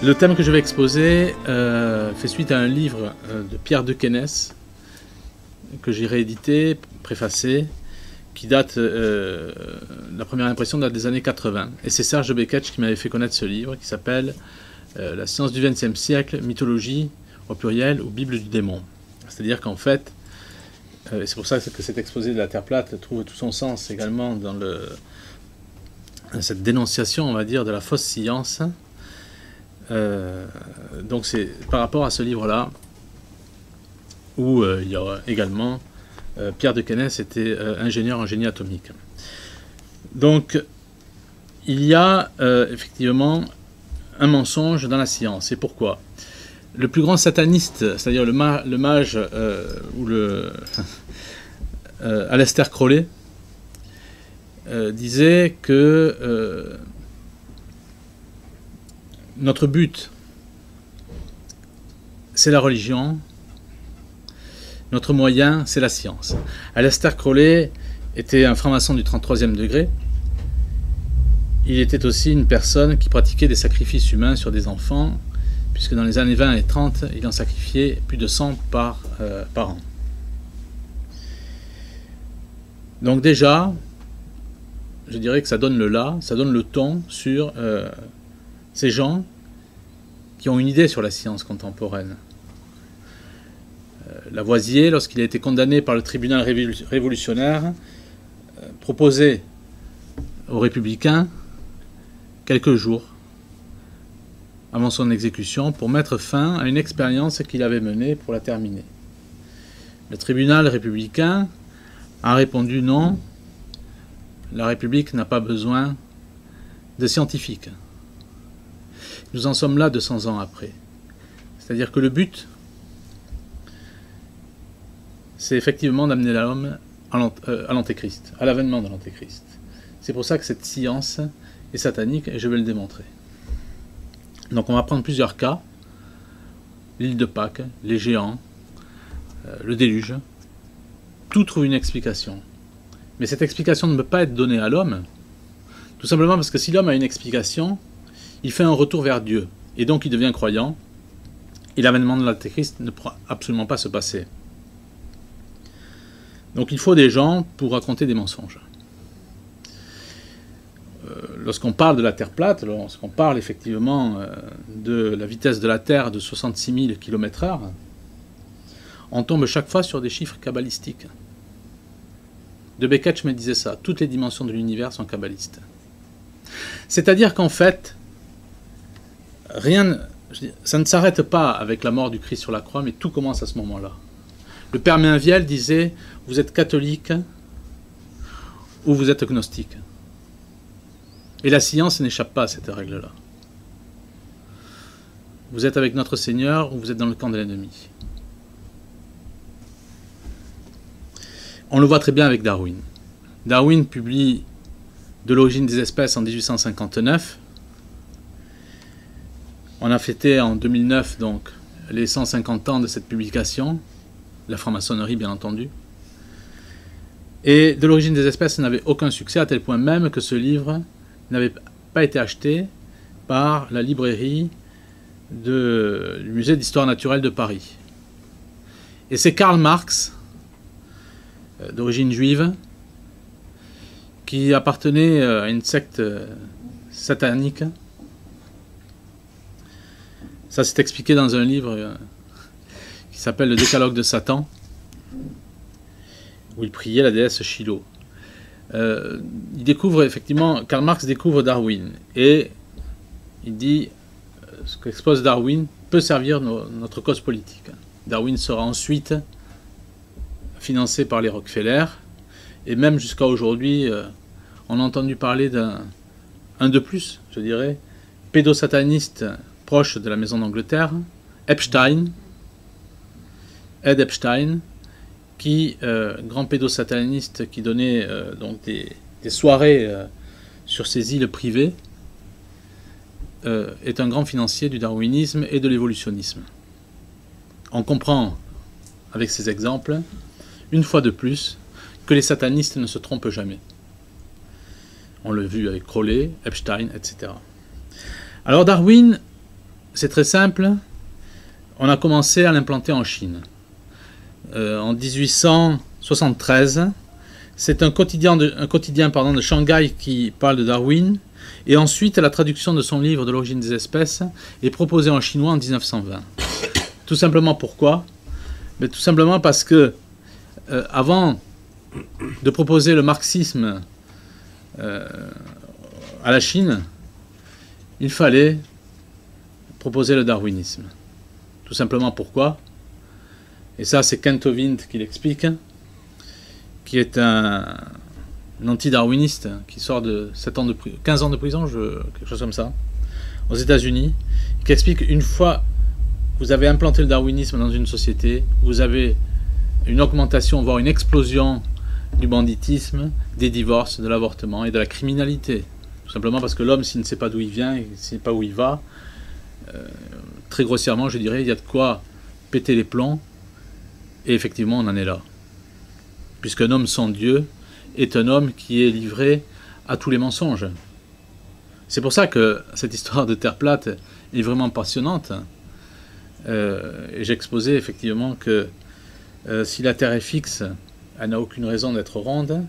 Le thème que je vais exposer fait suite à un livre de Pierre de Kenès que j'ai réédité, préfacé, qui date, la première impression date des années 80. Et c'est Serge de Beketch qui m'avait fait connaître ce livre, qui s'appelle La science du XXe siècle, mythologie au pluriel ou Bible du démon. C'est-à-dire qu'en fait, et c'est pour ça que cet exposé de la Terre plate trouve tout son sens également dans cette dénonciation, on va dire, de la fausse science. Donc c'est par rapport à ce livre-là, où il y a également Pierre de Kenès était ingénieur en génie atomique. Donc il y a effectivement un mensonge dans la science. Et pourquoi? Le plus grand sataniste, c'est-à-dire le mage ou le Aleister Crowley, disait que notre but, c'est la religion, notre moyen, c'est la science. Aleister Crowley était un franc-maçon du 33e degré. Il était aussi une personne qui pratiquait des sacrifices humains sur des enfants, puisque dans les années 20 et 30, il en sacrifiait plus de 100 par an. Donc déjà, je dirais que ça donne le là, ça donne le ton sur ces gens qui ont une idée sur la science contemporaine. Lavoisier, lorsqu'il a été condamné par le tribunal révolutionnaire, proposait aux républicains quelques jours avant son exécution pour mettre fin à une expérience qu'il avait menée pour la terminer. Le tribunal républicain a répondu non, la République n'a pas besoin de scientifiques. Nous en sommes là 200 ans après. C'est-à-dire que le but, c'est effectivement d'amener l'homme à l'antéchrist, à l'avènement de l'antéchrist. C'est pour ça que cette science est satanique et je vais le démontrer. Donc on va prendre plusieurs cas, l'île de Pâques, les géants, le déluge. Tout trouve une explication. Mais cette explication ne peut pas être donnée à l'homme, tout simplement parce que si l'homme a une explication, il fait un retour vers Dieu, et donc il devient croyant, et l'avènement de l'antéchrist ne pourra absolument pas se passer. Donc il faut des gens pour raconter des mensonges. Lorsqu'on parle de la Terre plate, lorsqu'on parle effectivement de la vitesse de la Terre de 66 000 km/h, on tombe chaque fois sur des chiffres kabbalistiques. De Beketch me disait ça, toutes les dimensions de l'univers sont kabbalistes. C'est-à-dire qu'en fait, ça ne s'arrête pas avec la mort du Christ sur la croix, mais tout commence à ce moment-là. Le père Mainviel disait, vous êtes catholique ou vous êtes gnostique. Et la science n'échappe pas à cette règle-là. Vous êtes avec notre Seigneur ou vous êtes dans le camp de l'ennemi. On le voit très bien avec Darwin. Darwin publie De l'origine des espèces en 1859. On a fêté en 2009 donc les 150 ans de cette publication, la franc-maçonnerie bien entendu. Et De l'origine des espèces n'avait aucun succès, à tel point même que ce livre n'avait pas été acheté par la librairie du musée d'histoire naturelle de Paris. Et c'est Karl Marx, d'origine juive, qui appartenait à une secte satanique. Ça s'est expliqué dans un livre qui s'appelle Le Décalogue de Satan, où il priait la déesse Shiloh. Il découvre effectivement, Karl Marx découvre Darwin, et il dit ce qu'expose Darwin peut servir notre cause politique. Darwin sera ensuite financé par les Rockefeller, et même jusqu'à aujourd'hui, on a entendu parler d'un de plus, je dirais, pédosataniste proche de la maison d'Angleterre, Epstein, Ed Epstein, qui, grand pédosataniste qui donnait donc des soirées sur ses îles privées, est un grand financier du darwinisme et de l'évolutionnisme. On comprend, avec ces exemples, une fois de plus, que les satanistes ne se trompent jamais. On l'a vu avec Crowley, Epstein, etc. Alors Darwin c'est très simple. On a commencé à l'implanter en Chine. En 1873, c'est un quotidien de Shanghai qui parle de Darwin. Et ensuite, la traduction de son livre de l'origine des espèces est proposée en chinois en 1920. Tout simplement pourquoi? Mais tout simplement parce que, avant de proposer le marxisme à la Chine, il fallait proposer le darwinisme. Tout simplement pourquoi? Et ça, c'est Kent Hovind qui l'explique, qui est un anti-darwiniste qui sort de 15 ans de prison, quelque chose comme ça, aux États-Unis, qui explique une fois vous avez implanté le darwinisme dans une société, vous avez une augmentation, voire une explosion du banditisme, des divorces, de l'avortement et de la criminalité. Tout simplement parce que l'homme, s'il ne sait pas d'où il vient et s'il ne sait pas où il va, très grossièrement, je dirais, il y a de quoi péter les plombs. Et effectivement, on en est là. Puisqu'un homme sans Dieu est un homme qui est livré à tous les mensonges. C'est pour ça que cette histoire de Terre plate est vraiment passionnante. Et j'exposais effectivement que si la Terre est fixe, elle n'a aucune raison d'être ronde.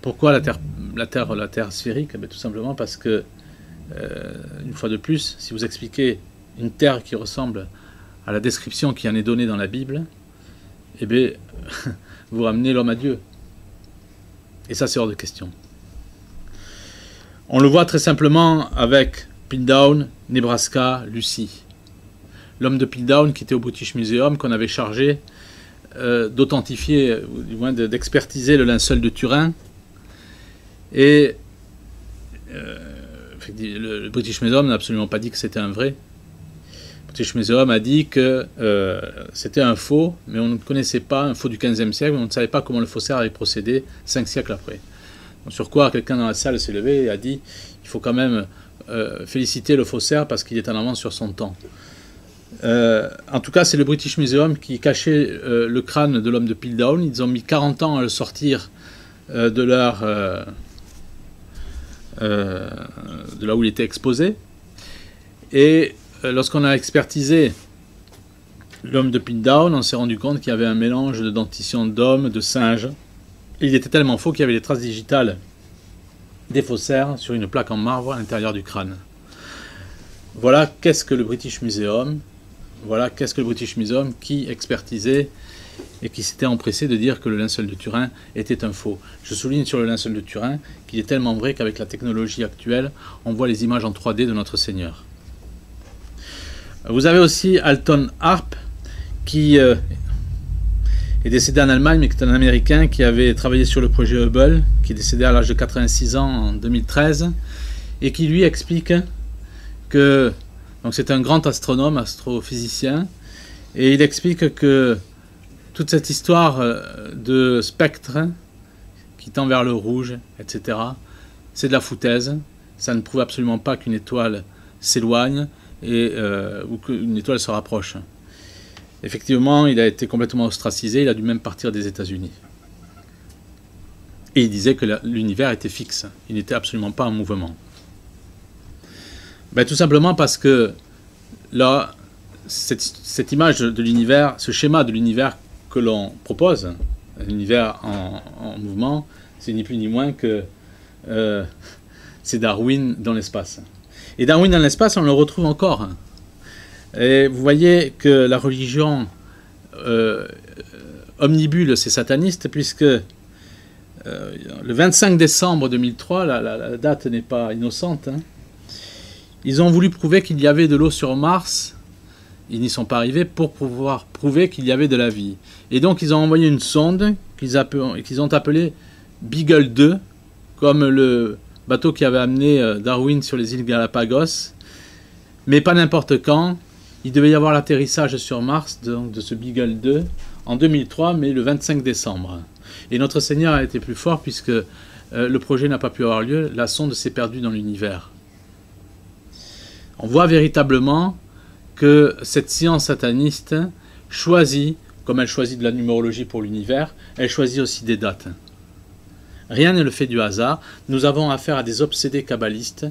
Pourquoi la Terre sphérique? Tout simplement parce que, une fois de plus, si vous expliquez une Terre qui ressemble à la description qui en est donnée dans la Bible, eh bien, vous ramenez l'homme à Dieu. Et ça, c'est hors de question. On le voit très simplement avec Piltdown, Nebraska, Lucie. L'homme de Piltdown qui était au British Museum, qu'on avait chargé d'authentifier, ou du moins d'expertiser le linceul de Turin. Et le British Museum n'a absolument pas dit que c'était un vrai. Le British Museum a dit que c'était un faux, mais on ne connaissait pas, un faux du XVe siècle, mais on ne savait pas comment le faussaire avait procédé 5 siècles après. Donc, sur quoi quelqu'un dans la salle s'est levé et a dit il faut quand même féliciter le faussaire parce qu'il est en avance sur son temps. En tout cas, c'est le British Museum qui cachait le crâne de l'homme de Piltdown. Ils ont mis 40 ans à le sortir de là où il était exposé. Et lorsqu'on a expertisé l'homme de Piltdown, on s'est rendu compte qu'il y avait un mélange de dentition d'homme, de singe. Et il était tellement faux qu'il y avait les traces digitales des faussaires sur une plaque en marbre à l'intérieur du crâne. Voilà qu'est-ce que le British Museum. Voilà qu'est-ce que le British Museum qui expertisait et qui s'était empressé de dire que le linceul de Turin était un faux. Je souligne sur le linceul de Turin qu'il est tellement vrai qu'avec la technologie actuelle, on voit les images en 3D de notre Seigneur. Vous avez aussi Alton Harp qui est décédé en Allemagne, mais qui est un Américain qui avait travaillé sur le projet Hubble, qui est décédé à l'âge de 86 ans en 2013, et qui lui explique que donc c'est un grand astronome, astrophysicien, et il explique que toute cette histoire de spectre qui tend vers le rouge, etc., c'est de la foutaise. Ça ne prouve absolument pas qu'une étoile s'éloigne ou qu'une étoile se rapproche. Effectivement, il a été complètement ostracisé, il a dû même partir des États-Unis. Et il disait que l'univers était fixe, il n'était absolument pas en mouvement. Tout simplement parce que là, cette image de l'univers, ce schéma de l'univers que l'on propose, l'univers en mouvement, c'est ni plus ni moins que c'est Darwin dans l'espace. Et Darwin dans l'espace, on le retrouve encore. Et vous voyez que la religion omnibule ces satanistes, puisque le 25 décembre 2003, la date n'est pas innocente, ils ont voulu prouver qu'il y avait de l'eau sur Mars. Ils n'y sont pas arrivés pour pouvoir prouver qu'il y avait de la vie. Et donc ils ont envoyé une sonde qu'ils ont appelée Beagle 2, comme le bateau qui avait amené Darwin sur les îles Galapagos. Mais pas n'importe quand. Il devait y avoir l'atterrissage sur Mars donc, de ce Beagle 2 en 2003, mais le 25 décembre. Et notre Seigneur a été plus fort puisque le projet n'a pas pu avoir lieu. La sonde s'est perdue dans l'univers. On voit véritablement que cette science sataniste choisit, comme elle choisit de la numérologie pour l'univers, elle choisit aussi des dates. Rien n'est le fait du hasard. Nous avons affaire à des obsédés kabbalistes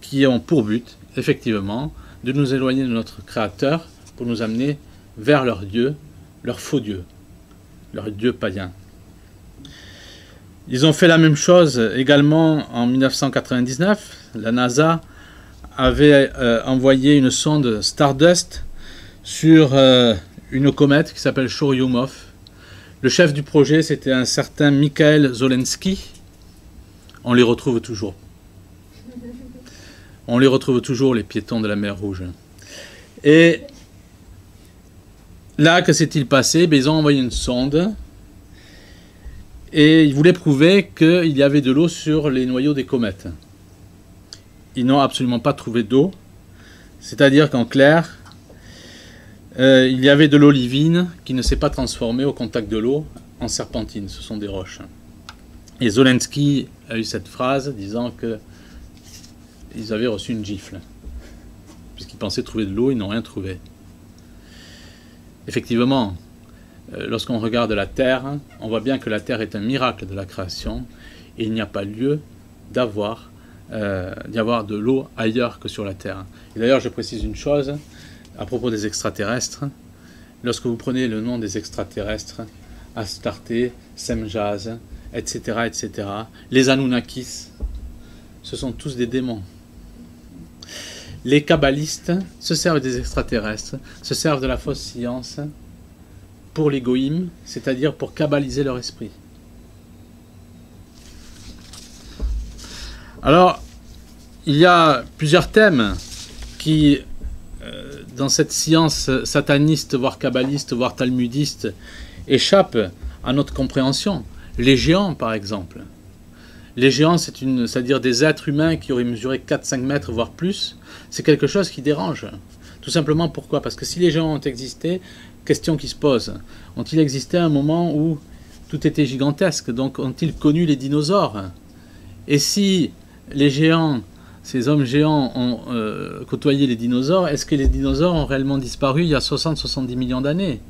qui ont pour but, effectivement, de nous éloigner de notre Créateur pour nous amener vers leur Dieu, leur faux Dieu, leur Dieu païen. Ils ont fait la même chose également en 1999. La NASA avait envoyé une sonde Stardust sur une comète qui s'appelle Churyumov. Le chef du projet, c'était un certain Mikhail Zolensky. On les retrouve toujours. On les retrouve toujours, les piétons de la mer Rouge. Et là, que s'est-il passé? Ils ont envoyé une sonde et ils voulaient prouver qu'il y avait de l'eau sur les noyaux des comètes. Ils n'ont absolument pas trouvé d'eau. C'est-à-dire qu'en clair, il y avait de l'olivine qui ne s'est pas transformée au contact de l'eau en serpentine. Ce sont des roches. Et Zelensky a eu cette phrase disant qu'ils avaient reçu une gifle. Puisqu'ils pensaient trouver de l'eau, ils n'ont rien trouvé. Effectivement, lorsqu'on regarde la Terre, on voit bien que la Terre est un miracle de la création et il n'y a pas lieu d'y avoir de l'eau ailleurs que sur la Terre. Et d'ailleurs, je précise une chose à propos des extraterrestres. Lorsque vous prenez le nom des extraterrestres, Astarté, Semjaz, etc., etc., les Anunnakis, ce sont tous des démons. Les kabbalistes se servent des extraterrestres, se servent de la fausse science pour les goïms, c'est-à-dire pour kabbaliser leur esprit. Alors, il y a plusieurs thèmes qui, dans cette science sataniste, voire kabbaliste, voire talmudiste, échappent à notre compréhension. Les géants, par exemple. Les géants, c'est-à-dire des êtres humains qui auraient mesuré 4-5 mètres, voire plus, c'est quelque chose qui dérange. Tout simplement pourquoi? Parce que si les géants ont existé, question qui se pose, ont-ils existé à un moment où tout était gigantesque? Donc ont-ils connu les dinosaures? Et si les géants, ces hommes géants ont côtoyé les dinosaures, est-ce que les dinosaures ont réellement disparu il y a 60-70 millions d'années?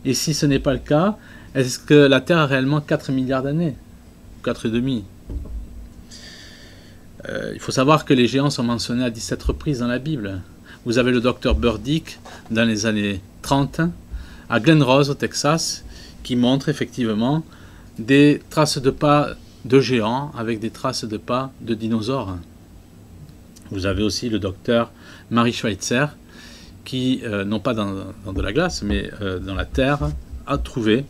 Et si ce n'est pas le cas, est-ce que la Terre a réellement 4 milliards d'années? 4,5. Il faut savoir que les géants sont mentionnés à 17 reprises dans la Bible. Vous avez le docteur Burdick dans les années 30 à Glen Rose au Texas qui montre effectivement des traces de pas de géants avec des traces de pas de dinosaures. Vous avez aussi le docteur Mary Schweitzer qui, non pas dans de la glace, mais dans la terre, a trouvé,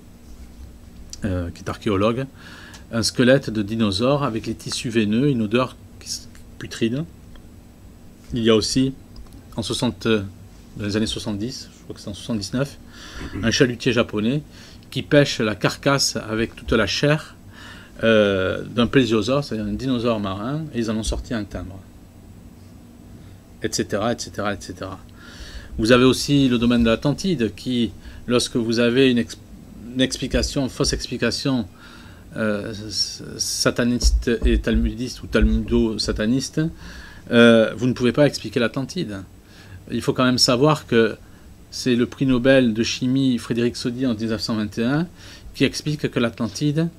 qui est archéologue, un squelette de dinosaure avec les tissus veineux, une odeur putride. Il y a aussi, dans les années 70, je crois que c'est en 79, un chalutier japonais qui pêche la carcasse avec toute la chair d'un plésiosaure, c'est-à-dire un dinosaure marin, et ils en ont sorti un timbre. Etc., etc., etc. Vous avez aussi le domaine de l'Atlantide qui, lorsque vous avez une fausse explication sataniste et talmudiste ou talmudo-sataniste, vous ne pouvez pas expliquer l'Atlantide. Il faut quand même savoir que c'est le prix Nobel de chimie Frédéric Soddy en 1921 qui explique que l'Atlantide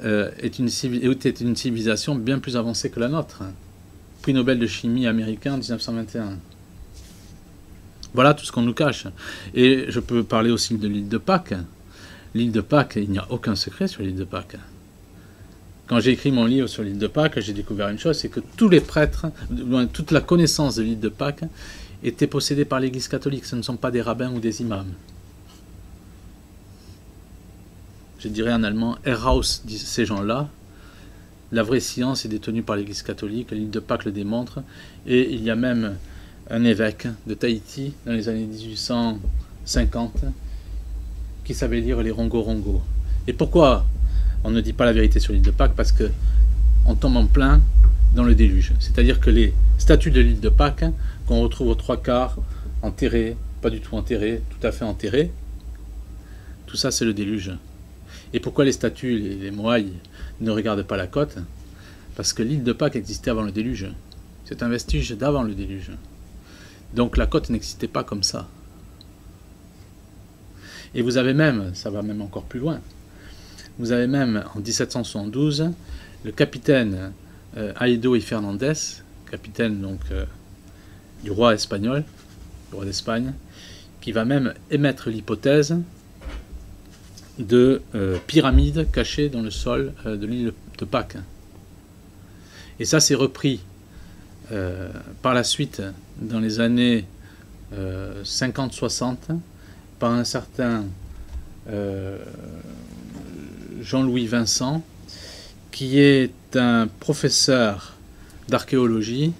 était une civilisation bien plus avancée que la nôtre. Prix Nobel de chimie américain en 1921. Voilà tout ce qu'on nous cache. Et je peux parler aussi de l'île de Pâques. L'île de Pâques, il n'y a aucun secret sur l'île de Pâques. Quand j'ai écrit mon livre sur l'île de Pâques, j'ai découvert une chose, c'est que tous les prêtres, toute la connaissance de l'île de Pâques était possédée par l'Église catholique. Ce ne sont pas des rabbins ou des imams. Je dirais en allemand, Erhaus, disent ces gens-là. La vraie science est détenue par l'Église catholique, l'île de Pâques le démontre, et il y a même un évêque de Tahiti dans les années 1850 qui savait lire les rongo-rongo. Et pourquoi on ne dit pas la vérité sur l'île de Pâques? Parce que on tombe en plein dans le déluge. C'est-à-dire que les statues de l'île de Pâques, qu'on retrouve aux 3/4 enterrées, pas du tout enterrées, tout à fait enterrées, tout ça c'est le déluge. Et pourquoi les statues, les moailles, ne regardent pas la côte? Parce que l'île de Pâques existait avant le déluge. C'est un vestige d'avant le déluge. Donc la côte n'existait pas comme ça. Et vous avez même, ça va même encore plus loin, vous avez même en 1772 le capitaine Aedo y Fernandez, capitaine donc, du roi espagnol, du roi d'Espagne, qui va même émettre l'hypothèse de pyramides cachées dans le sol de l'île de Pâques. Et ça s'est repris par la suite dans les années 50-60 par un certain Jean-Louis Vincent, qui est un professeur d'archéologie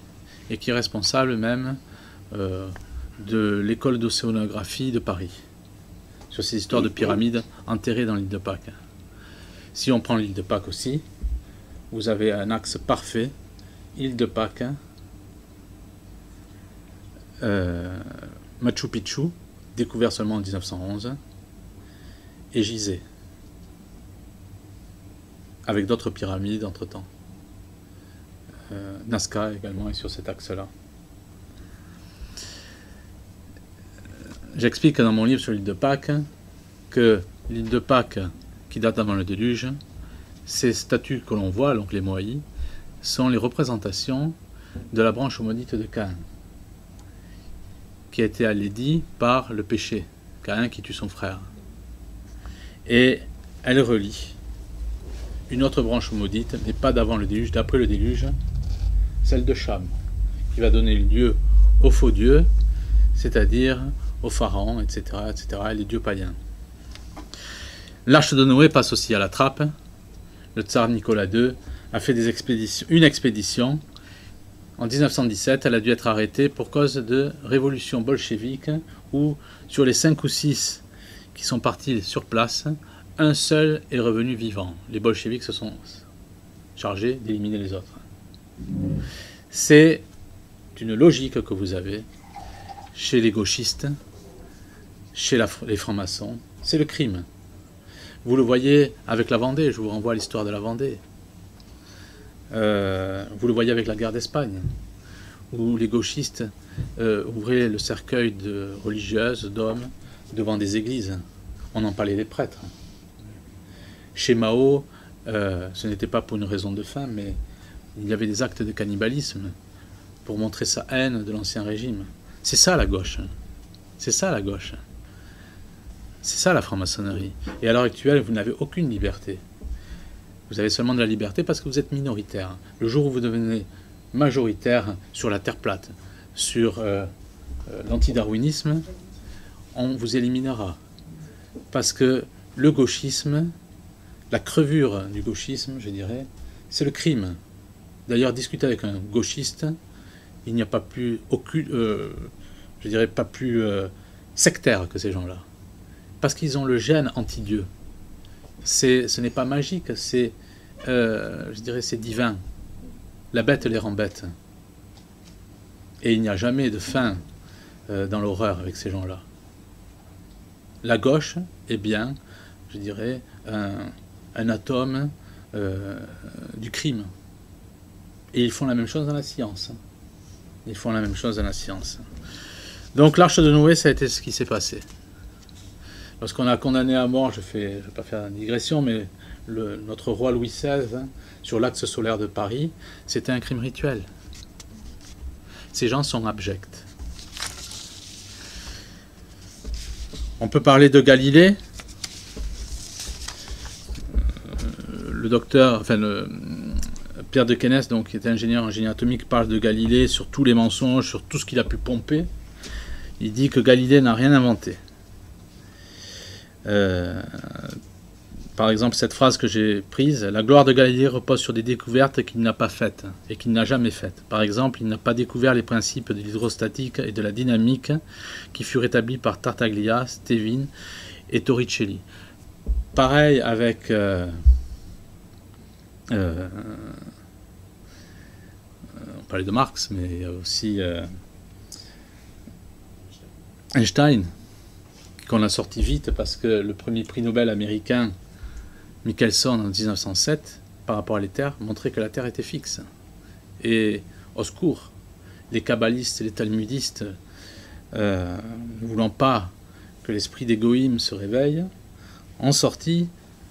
et qui est responsable même de l'école d'océanographie de Paris, sur ces histoires de pyramides enterrées dans l'île de Pâques. Si on prend l'île de Pâques aussi, vous avez un axe parfait, île de Pâques, Machu Picchu, découvert seulement en 1911, et Gizeh, avec d'autres pyramides entre-temps. Nazca également est sur cet axe-là. J'explique dans mon livre sur l'île de Pâques que l'île de Pâques, qui date avant le déluge, ces statues que l'on voit, donc les Moai, sont les représentations de la branche maudite de Caïn, qui a été allédie par le péché, Caïn qui tue son frère. Et elle relie une autre branche maudite, mais pas d'avant le déluge, d'après le déluge, celle de Cham, qui va donner lieu aux faux dieux, c'est-à-dire aux pharaons, etc., et les dieux païens. L'arche de Noé passe aussi à la trappe. Le tsar Nicolas II a fait une expédition. En 1917, elle a dû être arrêtée pour cause de révolution bolchevique, où sur les 5 ou 6 qui sont partis sur place, un seul est revenu vivant. Les bolcheviks se sont chargés d'éliminer les autres. C'est une logique que vous avez chez les gauchistes, chez les francs-maçons. C'est le crime. Vous le voyez avec la Vendée, je vous renvoie à l'histoire de la Vendée. Vous le voyez avec la guerre d'Espagne, où les gauchistes ouvraient le cercueil de religieuses, d'hommes, devant des églises. On en parlait des prêtres. Chez Mao, ce n'était pas pour une raison de faim, mais il y avait des actes de cannibalisme pour montrer sa haine de l'ancien régime. C'est ça la gauche. C'est ça la gauche. C'est ça la franc-maçonnerie. Et à l'heure actuelle, vous n'avez aucune liberté. Vous avez seulement de la liberté parce que vous êtes minoritaire. Le jour où vous devenez majoritaire sur la terre plate, sur l'antidarwinisme, on vous éliminera. Parce que le gauchisme, la crevure du gauchisme, je dirais, c'est le crime. D'ailleurs, discuter avec un gauchiste, il n'y a pas plus je dirais pas plus sectaire que ces gens-là. Parce qu'ils ont le gène anti-Dieu. Ce n'est pas magique, c'est, je dirais, c'est divin. La bête les rend bêtes. Et il n'y a jamais de fin dans l'horreur avec ces gens-là. La gauche est bien, je dirais, un atome du crime. Et ils font la même chose dans la science. Ils font la même chose dans la science. Donc l'arche de Noé, ça a été ce qui s'est passé. Lorsqu'on a condamné à mort, je ne vais pas faire une digression, mais notre roi Louis XVI, sur l'axe solaire de Paris, c'était un crime rituel. Ces gens sont abjects. On peut parler de Galilée. Le docteur, Pierre de Kenès, donc, qui était ingénieur en génie atomique, parle de Galilée sur tous les mensonges, sur tout ce qu'il a pu pomper. Il dit que Galilée n'a rien inventé. Par exemple, cette phrase que j'ai prise, la gloire de Galilée repose sur des découvertes qu'il n'a pas faites et qu'il n'a jamais faites. Par exemple, il n'a pas découvert les principes de l'hydrostatique et de la dynamique qui furent établis par Tartaglia, Stevin et Torricelli. Pareil avec on parlait de Marx, mais il y a aussi Einstein, qu'on a sorti vite parce que le premier prix Nobel américain, Michelson, en 1907, par rapport à l'éther, montrait que la Terre était fixe. Et au secours, les kabbalistes et les talmudistes, ne voulant pas que l'esprit des goïms se réveille, ont sorti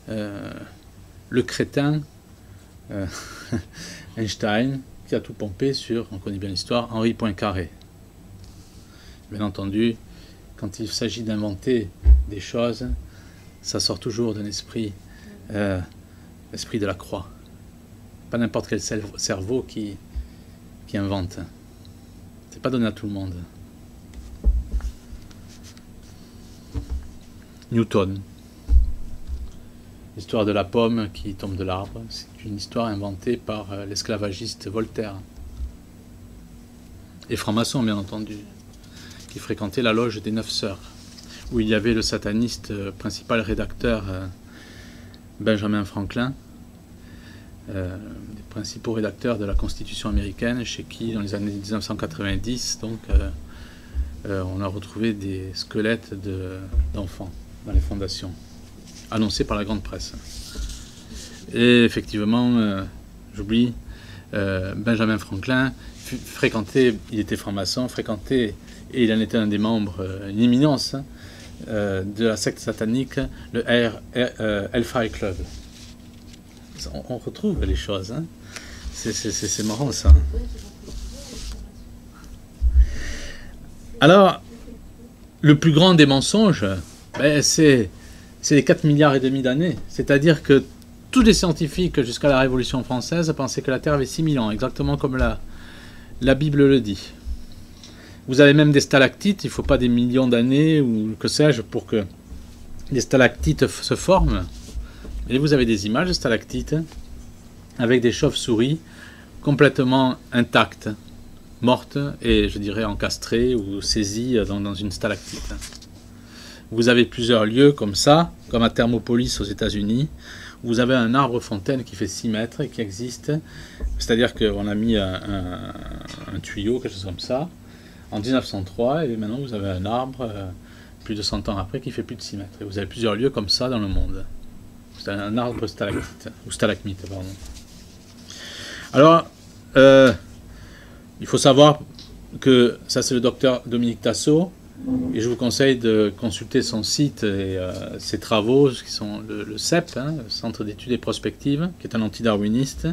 le crétin Einstein, qui a tout pompé sur, on connaît bien l'histoire, Henri Poincaré. Bien entendu, quand il s'agit d'inventer des choses, ça sort toujours d'un esprit, l'esprit de la croix. Pas n'importe quel cerveau qui invente. C'est pas donné à tout le monde. Newton. L'histoire de la pomme qui tombe de l'arbre, c'est une histoire inventée par l'esclavagiste Voltaire. Et franc-maçon, bien entendu, qui fréquentait la loge des 9 sœurs, où il y avait le sataniste principal rédacteur Benjamin Franklin, des principaux rédacteurs de la Constitution américaine, chez qui, dans les années 1990, donc, on a retrouvé des squelettes d'enfants dans les fondations, annoncés par la grande presse. Et effectivement, j'oublie, Benjamin Franklin fréquentait, il était franc-maçon, fréquentait, et il en était un des membres, une éminence, de la secte satanique, le Hellfire Club. On retrouve les choses, hein. C'est marrant ça. Alors, le plus grand des mensonges, ben, c'est les 4,5 milliards d'années. C'est-à-dire que tous les scientifiques jusqu'à la Révolution française pensaient que la Terre avait 6 000 ans, exactement comme la Bible le dit. Vous avez même des stalactites, il ne faut pas des millions d'années ou que sais-je pour que les stalactites se forment. Et vous avez des images de stalactites avec des chauves-souris complètement intactes, mortes et je dirais encastrées ou saisies dans une stalactite. Vous avez plusieurs lieux comme ça, comme à Thermopolis aux États-Unis, où vous avez un arbre fontaine qui fait 6 mètres et qui existe. C'est-à-dire qu'on a mis un tuyau, quelque chose comme ça, en 1903, et maintenant vous avez un arbre, plus de 100 ans après, qui fait plus de 6 mètres. Et vous avez plusieurs lieux comme ça dans le monde. C'est un arbre stalactite, ou stalagmite, pardon. Alors, il faut savoir que ça c'est le docteur Dominique Tasseau, et je vous conseille de consulter son site et ses travaux, qui sont le CEP, hein, le Centre d'études et prospectives, qui est un anti-darwiniste,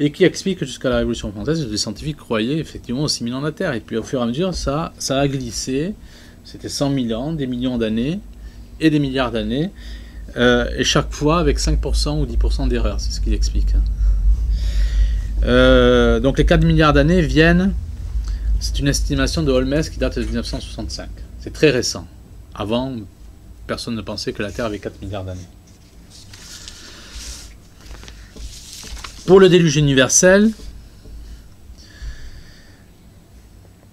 et qui explique que jusqu'à la Révolution française, les scientifiques croyaient effectivement aux 6 000 ans de la Terre. Et puis au fur et à mesure, ça a glissé. C'était 100 000 ans, des millions d'années, et des milliards d'années, et chaque fois avec 5% ou 10% d'erreur, c'est ce qu'il explique. Donc les 4 milliards d'années viennent, c'est une estimation de Holmes qui date de 1965. C'est très récent. Avant, personne ne pensait que la Terre avait 4 milliards d'années. Pour le déluge universel,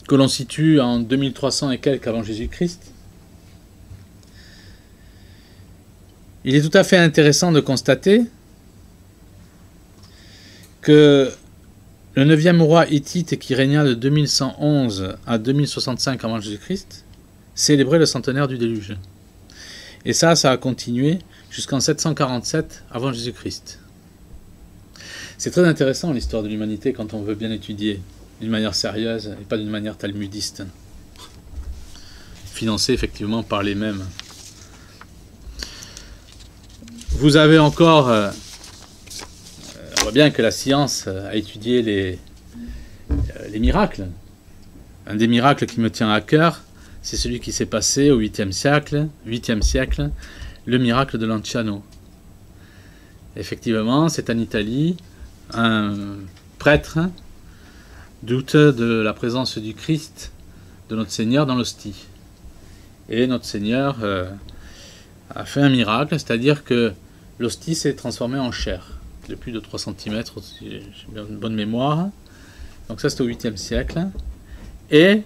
que l'on situe en 2300 et quelques avant Jésus-Christ, il est tout à fait intéressant de constater que le 9e roi hittite qui régna de 2111 à 2065 avant Jésus-Christ célébrait le centenaire du déluge. Et ça a continué jusqu'en 747 avant Jésus-Christ. C'est très intéressant l'histoire de l'humanité quand on veut bien étudier d'une manière sérieuse et pas d'une manière talmudiste, financée effectivement par les mêmes. Vous avez encore, on voit bien que la science a étudié les miracles. Un des miracles qui me tient à cœur, c'est celui qui s'est passé au 8e siècle, le miracle de Lanciano. Effectivement, c'est en Italie. Un prêtre doute de la présence du Christ, de notre Seigneur dans l'hostie. Et notre Seigneur a fait un miracle, c'est-à-dire que l'hostie s'est transformée en chair, de plus de 3 cm, si j'ai bien une bonne mémoire. Donc ça, c'était au 8e siècle. Et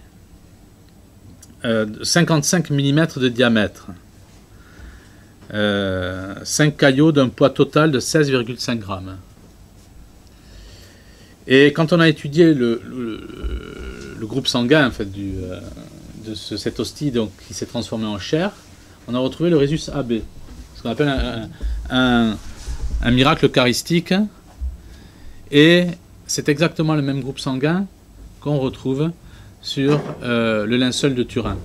55 mm de diamètre. 5 caillots d'un poids total de 16,5 grammes. Et quand on a étudié le groupe sanguin en fait, de cette hostie donc, qui s'est transformée en chair, on a retrouvé le résus AB, ce qu'on appelle un miracle eucharistique. Et c'est exactement le même groupe sanguin qu'on retrouve sur le linceul de Turin.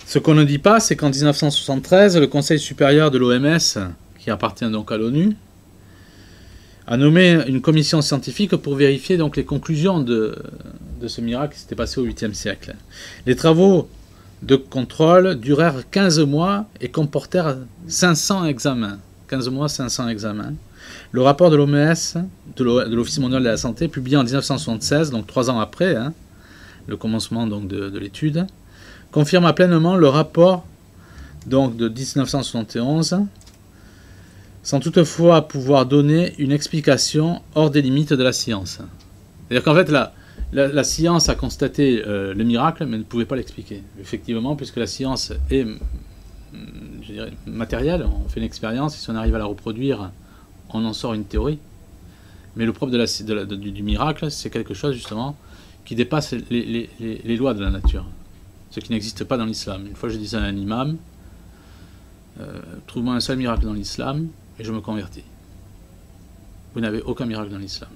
Ce qu'on ne dit pas, c'est qu'en 1973, le Conseil supérieur de l'OMS, qui appartient donc à l'ONU, a nommé une commission scientifique pour vérifier donc les conclusions de ce miracle qui s'était passé au 8e siècle. Les travaux de contrôle durèrent 15 mois et comportèrent 500 examens. 15 mois, 500 examens. Le rapport de l'OMS, de l'Office mondial de la santé, publié en 1976, donc 3 ans après le commencement donc, de l'étude, confirma pleinement le rapport donc, de 1971, sans toutefois pouvoir donner une explication hors des limites de la science. C'est-à-dire qu'en fait, la science a constaté le miracle, mais ne pouvait pas l'expliquer. Effectivement, puisque la science est, je dirais, matérielle, on fait une expérience, et si on arrive à la reproduire, on en sort une théorie. Mais le propre du miracle, c'est quelque chose, justement, qui dépasse les lois de la nature. Ce qui n'existe pas dans l'islam. Une fois, je disais à un imam, trouve-moi un seul miracle dans l'islam, et je me convertis. Vous n'avez aucun miracle dans l'islam.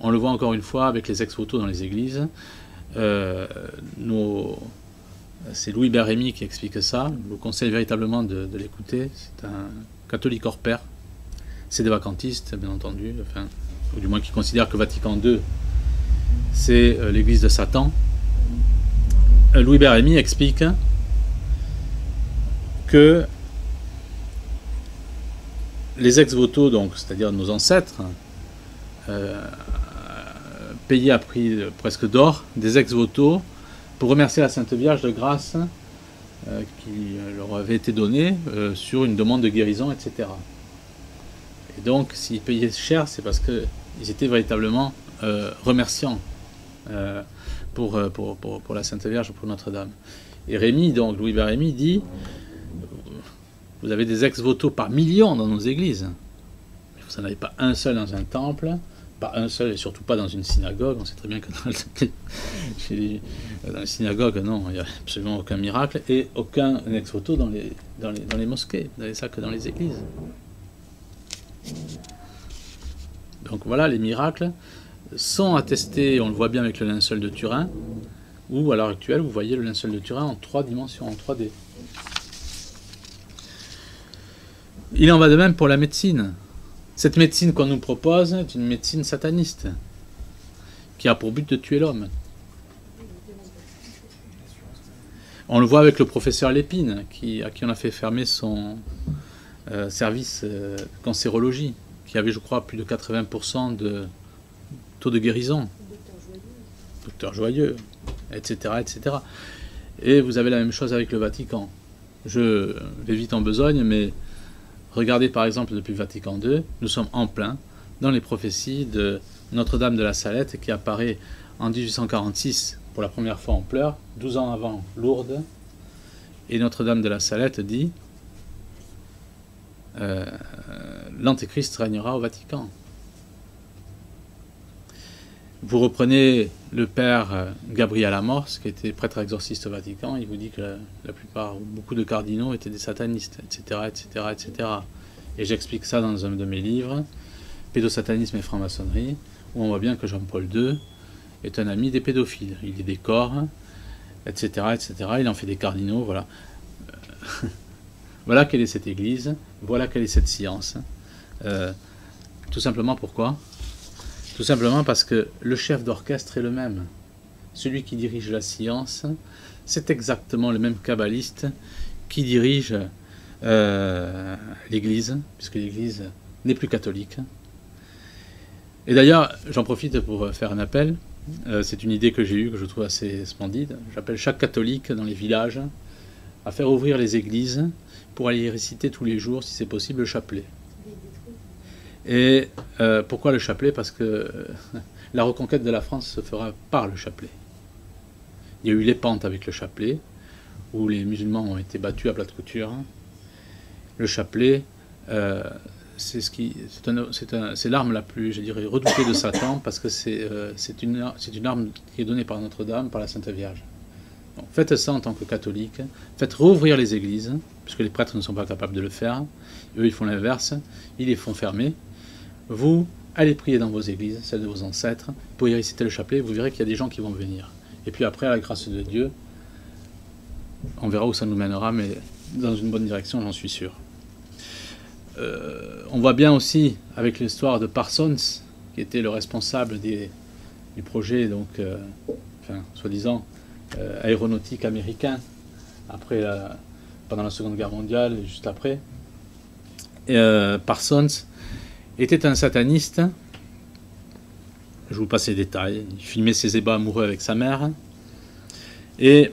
On le voit encore une fois avec les ex-voto dans les églises. C'est Louis Bérémy qui explique ça. Je vous conseille véritablement de l'écouter. C'est un catholique hors pair. C'est des vacantistes, bien entendu, enfin, ou du moins qui considèrent que Vatican II, c'est l'église de Satan. Louis Bérémy explique que les ex-voto, donc, c'est-à-dire nos ancêtres, payaient à prix presque d'or des ex-voto pour remercier la Sainte Vierge de grâce qui leur avait été donnée sur une demande de guérison, etc. Et donc, s'ils payaient cher, c'est parce qu'ils étaient véritablement remerciants pour la Sainte Vierge, pour Notre-Dame. Et Rémy, donc Louis Bérémy, dit vous avez des ex-voto par millions dans nos églises, mais vous n'en avez pas un seul dans un temple, pas un seul et surtout pas dans une synagogue. On sait très bien que dans les synagogues, non, il n'y a absolument aucun miracle et aucun ex-voto dans les mosquées. Vous n'avez ça que dans les églises. Donc voilà, les miracles sont attestés, on le voit bien avec le linceul de Turin, où à l'heure actuelle, vous voyez le linceul de Turin en 3 dimensions, en 3D. Il en va de même pour la médecine. Cette médecine qu'on nous propose est une médecine sataniste, qui a pour but de tuer l'homme. On le voit avec le professeur Lépine, à qui on a fait fermer son service de cancérologie, qui avait, je crois, plus de 80% de taux de guérison. Docteur Joyeux, etc., etc. Et vous avez la même chose avec le Vatican. Je vais vite en besogne, mais regardez par exemple depuis Vatican II, nous sommes en plein dans les prophéties de Notre-Dame de la Salette qui apparaît en 1846 pour la première fois en pleurs, 12 ans avant Lourdes, et Notre-Dame de la Salette dit l'Antéchrist régnera au Vatican. Vous reprenez le père Gabriel Amorce, qui était prêtre exorciste au Vatican, il vous dit que la plupart, beaucoup de cardinaux étaient des satanistes, etc., etc., etc. Et j'explique ça dans un de mes livres, Pédosatanisme et franc-maçonnerie, où on voit bien que Jean-Paul II est un ami des pédophiles. Il y décore, etc., etc. Il en fait des cardinaux, voilà. Voilà quelle est cette église, voilà quelle est cette science. Tout simplement pourquoi ? Tout simplement parce que le chef d'orchestre est le même. Celui qui dirige la science, c'est exactement le même kabbaliste qui dirige l'Église, puisque l'Église n'est plus catholique. Et d'ailleurs, j'en profite pour faire un appel. C'est une idée que j'ai eue, que je trouve assez splendide. J'appelle chaque catholique dans les villages à faire ouvrir les églises pour aller y réciter tous les jours, si c'est possible, le chapelet. Et pourquoi le chapelet ? Parce que la reconquête de la France se fera par le chapelet. Il y a eu les pentes avec le chapelet, où les musulmans ont été battus à plate couture. Le chapelet, c'est l'arme la plus, je dirais, redoutée de Satan, parce que c'est une arme qui est donnée par Notre-Dame, par la Sainte Vierge. Donc, faites ça en tant que catholique, faites rouvrir les églises, puisque les prêtres ne sont pas capables de le faire. Eux, ils font l'inverse, ils les font fermer. Vous, allez prier dans vos églises, celles de vos ancêtres, pour y réciter le chapelet, vous verrez qu'il y a des gens qui vont venir. Et puis après, à la grâce de Dieu, on verra où ça nous mènera, mais dans une bonne direction, j'en suis sûr. on voit bien aussi avec l'histoire de Parsons, qui était le responsable du projet, donc, enfin, soi-disant, aéronautique américain, pendant la Seconde Guerre mondiale et juste après. Parsons était un sataniste. Je vous passe les détails. Il filmait ses ébats amoureux avec sa mère. Et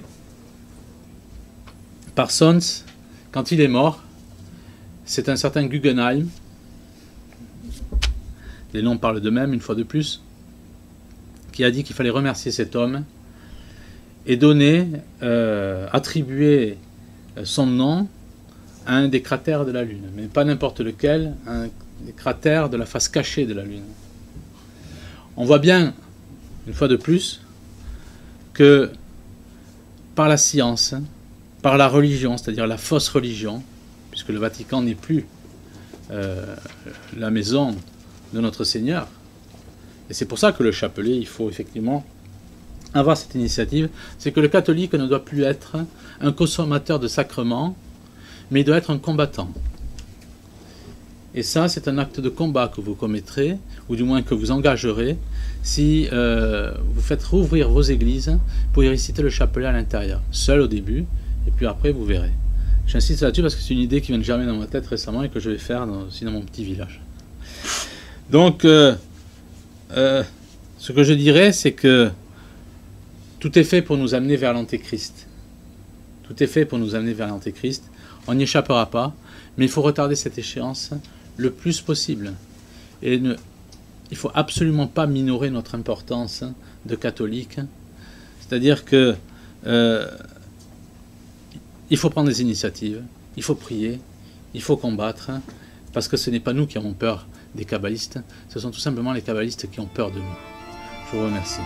Parsons, quand il est mort, c'est un certain Guggenheim, les noms parlent d'eux-mêmes une fois de plus, qui a dit qu'il fallait remercier cet homme et attribuer son nom à un des cratères de la Lune, mais pas n'importe lequel, un des cratères de la face cachée de la Lune. On voit bien, une fois de plus, que par la science, par la religion, c'est-à-dire la fausse religion, puisque le Vatican n'est plus la maison de notre Seigneur, et c'est pour ça que le chapelet, il faut effectivement avoir cette initiative, c'est que le catholique ne doit plus être un consommateur de sacrements, mais il doit être un combattant. Et ça, c'est un acte de combat que vous commettrez, ou du moins que vous engagerez, si vous faites rouvrir vos églises pour y réciter le chapelet à l'intérieur, seul au début, et puis après vous verrez. J'insiste là-dessus parce que c'est une idée qui vient de germer dans ma tête récemment et que je vais faire aussi dans mon petit village. Donc, ce que je dirais, c'est que tout est fait pour nous amener vers l'Antéchrist. Tout est fait pour nous amener vers l'Antéchrist. On n'y échappera pas, mais il faut retarder cette échéance le plus possible. Et il ne faut absolument pas minorer notre importance de catholique. C'est-à-dire que il faut prendre des initiatives, il faut prier, il faut combattre, parce que ce n'est pas nous qui avons peur des kabbalistes, ce sont tout simplement les kabbalistes qui ont peur de nous. Je vous remercie.